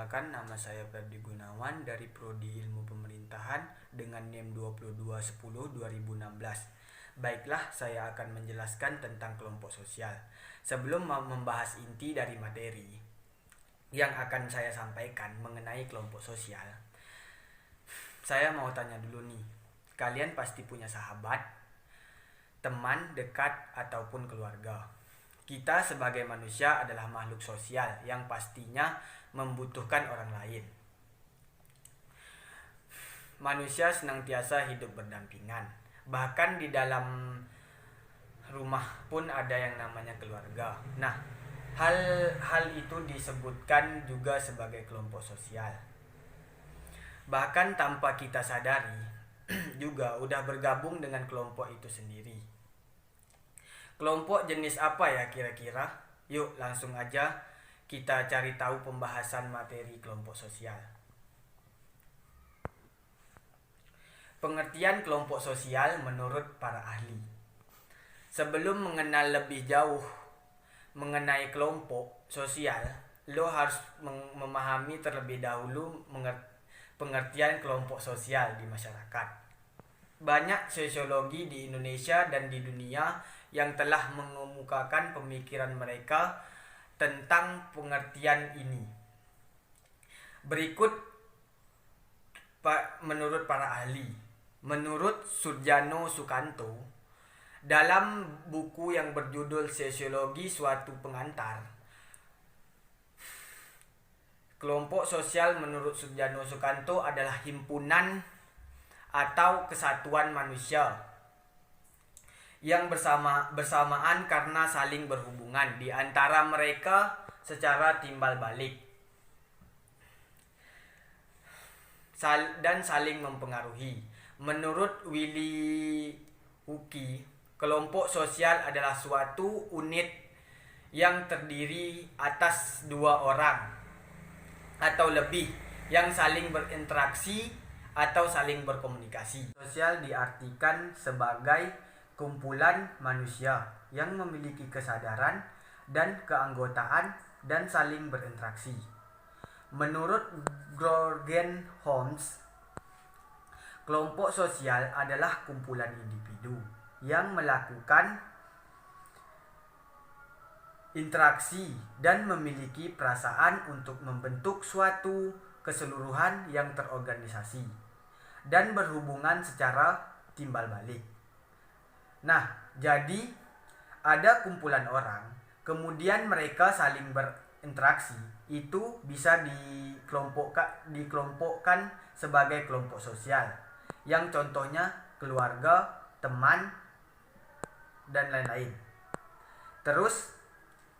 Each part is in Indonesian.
Perkenalkan, nama saya Ferdi Gunawan dari Prodi Ilmu Pemerintahan dengan NIM 2210-2016. Baiklah, saya akan menjelaskan tentang kelompok sosial. Sebelum membahas inti dari materi yang akan saya sampaikan mengenai kelompok sosial, saya mau tanya dulu nih. Kalian pasti punya sahabat, teman dekat ataupun keluarga. Kita sebagai manusia adalah makhluk sosial yang pastinya membutuhkan orang lain. Manusia senantiasa hidup berdampingan. Bahkan di dalam rumah pun ada yang namanya keluarga. Nah, hal itu disebutkan juga sebagai kelompok sosial. Bahkan tanpa kita sadari juga udah bergabung dengan kelompok itu sendiri. Kelompok jenis apa ya kira-kira? Yuk langsung aja kita cari tahu pembahasan materi kelompok sosial. Pengertian kelompok sosial menurut para ahli. Sebelum mengenal lebih jauh mengenai kelompok sosial, lo harus memahami terlebih dahulu pengertian kelompok sosial di masyarakat. Banyak sosiologi di Indonesia dan di dunia yang telah mengemukakan pemikiran mereka tentang pengertian ini. Berikut menurut para ahli. Menurut Surjano Sukanto, dalam buku yang berjudul Sosiologi Suatu Pengantar, kelompok sosial menurut Surjano Sukanto adalah himpunan atau kesatuan manusia yang bersamaan karena saling berhubungan di antara mereka secara timbal balik dan saling mempengaruhi. Menurut Willy Huki, kelompok sosial adalah suatu unit yang terdiri atas dua orang atau lebih yang saling berinteraksi atau saling berkomunikasi. Sosial diartikan sebagai kumpulan manusia yang memiliki kesadaran dan keanggotaan dan saling berinteraksi. Menurut Jürgen Holmes, kelompok sosial adalah kumpulan individu yang melakukan interaksi dan memiliki perasaan untuk membentuk suatu keseluruhan yang terorganisasi dan berhubungan secara timbal balik. Nah, jadi ada kumpulan orang, kemudian mereka saling berinteraksi, itu bisa dikelompokkan sebagai kelompok sosial, yang contohnya keluarga, teman, dan lain-lain. Terus,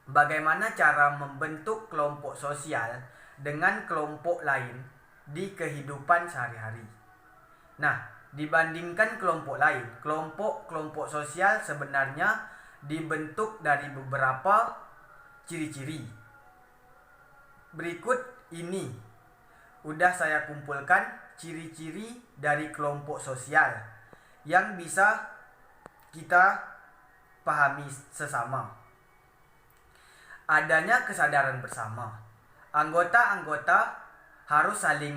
bagaimana cara membentuk kelompok sosial dengan kelompok lain di kehidupan sehari-hari? Nah, dibandingkan kelompok lain, kelompok sosial sebenarnya dibentuk dari beberapa ciri-ciri. Berikut ini udah saya kumpulkan ciri-ciri dari kelompok sosial yang bisa kita pahami sesama. Adanya kesadaran bersama. Anggota-anggota harus saling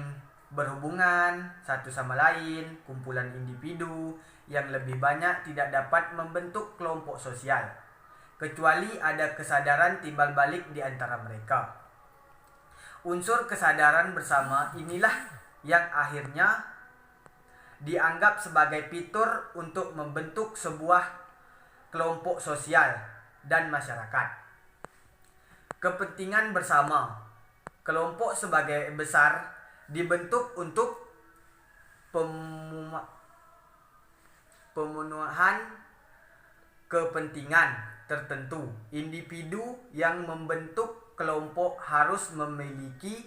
berhubungan satu sama lain. Kumpulan individu yang lebih banyak tidak dapat membentuk kelompok sosial kecuali ada kesadaran timbal balik di antara mereka. Unsur kesadaran bersama inilah yang akhirnya dianggap sebagai fitur untuk membentuk sebuah kelompok sosial dan masyarakat. Kepentingan bersama. Kelompok sebagai besar dibentuk untuk pemenuhan kepentingan tertentu. Individu yang membentuk kelompok harus memiliki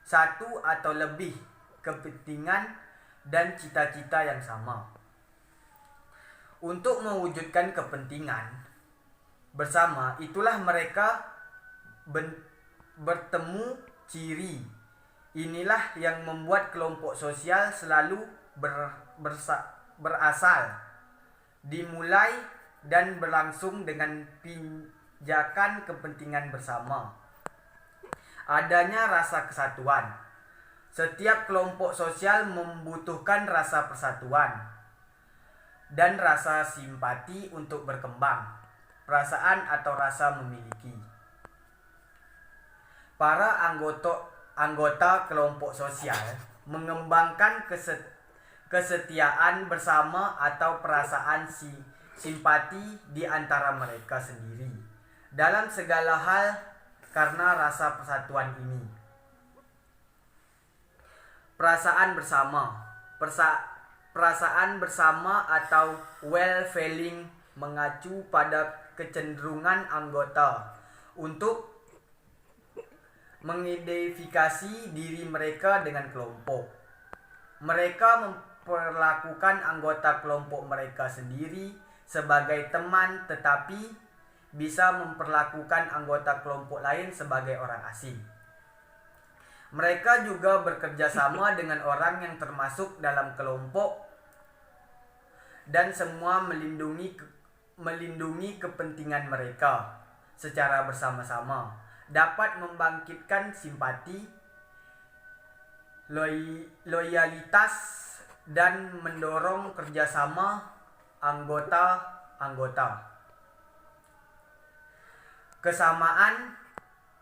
satu atau lebih kepentingan dan cita-cita yang sama. Untuk mewujudkan kepentingan bersama, itulah mereka bertemu ciri. Inilah yang membuat kelompok sosial selalu berasal, dimulai dan berlangsung dengan pijakan kepentingan bersama. adanya rasa kesatuan. Setiap kelompok sosial membutuhkan rasa persatuan dan rasa simpati untuk berkembang, perasaan atau rasa memiliki. Para anggota kelompok sosial mengembangkan kesetiaan bersama atau perasaan simpati di antara mereka sendiri dalam segala hal karena rasa persatuan ini. Perasaan bersama atau well-feeling mengacu pada kecenderungan anggota untuk mengidentifikasi diri mereka dengan kelompok. Mereka memperlakukan anggota kelompok mereka sendiri sebagai teman, tetapi bisa memperlakukan anggota kelompok lain sebagai orang asing. Mereka juga bekerja sama dengan orang yang termasuk dalam kelompok dan semua melindungi kepentingan mereka secara bersama-sama, dapat membangkitkan simpati, loyalitas, dan mendorong kerjasama anggota-anggota. Kesamaan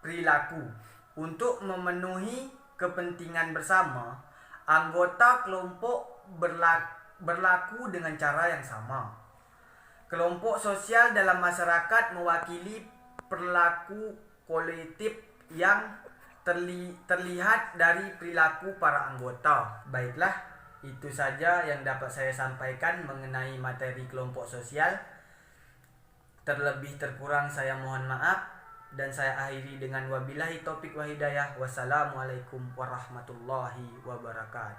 perilaku. Untuk memenuhi kepentingan bersama, anggota kelompok berlaku dengan cara yang sama. Kelompok sosial dalam masyarakat mewakili perilaku kolektif yang terlihat dari perilaku para anggota. Baiklah, itu saja yang dapat saya sampaikan mengenai materi kelompok sosial. Terlebih terkurang saya mohon maaf. Dan saya akhiri dengan wabillahi taufik wa hidayah. Wassalamualaikum warahmatullahi wabarakatuh.